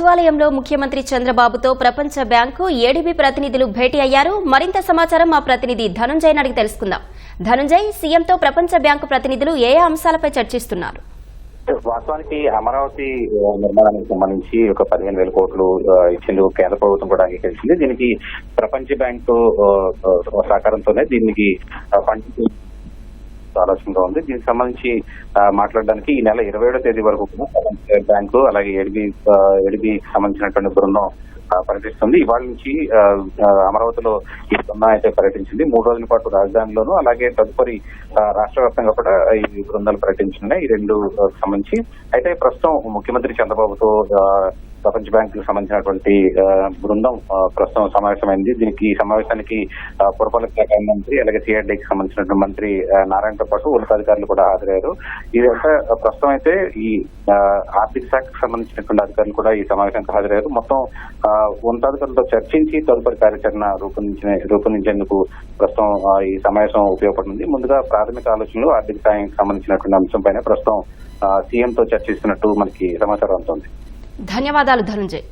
సచివాలయంలో ముఖ్యమంత్రి చంద్రబాబుతో ప్రపంచ బ్యాంకు ఏడీబీ ప్రతినిధులు భేటీ అయ్యారు. మరింత సమాచారం మా ప్రతినిధి ధనుంజయ్ అడిగి తెలుసుకుందాం. ధనుంజయ్, సీఎంతో ప్రపంచ బ్యాంకు ప్రతినిధులు ఏ అంశాలపై చర్చిస్తున్నారు? వాస్తవానికి అమరావతి నిర్మాణానికి సంబంధించి ఒక 15,000 కోట్లు ఇచ్చేందుకు కేంద్ర ప్రభుత్వం కూడా అంగీకరించింది. దీనికి ప్రపంచ బ్యాంకు సహకారంతోనే దీనికి ఫండ్ ఆలోచనగా ఉంది. దీనికి సంబంధించి మాట్లాడడానికి ఈ నెల 27వ తేదీ వరకు ప్రపంచ బ్యాంకు అలాగే ఏడీబీ సంబంధించినటువంటి బృందం పర్యటిస్తుంది. ఇవాళ నుంచి అమరావతిలో ఈ బృందం అయితే పర్యటించింది. 3 రోజుల పాటు రాజధానిలోను అలాగే తదుపరి రాష్ట్ర వ్యాప్తంగా కూడా ఈ బృందాలు పర్యటించున్నాయి. ఈ రెండు సంబంధించి అయితే ప్రస్తుతం ముఖ్యమంత్రి చంద్రబాబుతో ప్రపంచ బ్యాంక్ కు సంబంధించినటువంటి బృందం ప్రస్తుతం సమావేశమైంది. దీనికి సమావేశానికి పురపాలక శాఖ మంత్రి అలాగే సిఆర్డీకి సంబంధించినటువంటి మంత్రి నారాయణతో పాటు ఉన్నతాధికారులు కూడా హాజరయ్యారు. ఇదంతా ప్రస్తుతం అయితే ఈ ఆర్థిక శాఖకు సంబంధించినటువంటి అధికారులు కూడా ఈ సమావేశానికి హాజరయ్యారు. మొత్తం ఉన్నతాధికారులతో చర్చించి తదుపరి కార్యాచరణ రూపొందించేందుకు ప్రస్తుతం ఈ సమావేశం ఉపయోగపడుతుంది. ముందుగా ప్రాథమిక ఆలోచనలు ఆర్థిక సాయానికి సంబంధించినటువంటి అంశంపైన ప్రస్తుతం సీఎంతో చర్చిస్తున్నట్టు మనకి సమాచారం అందుతోంది. ధన్యవాదాలు ధనుంజయ్.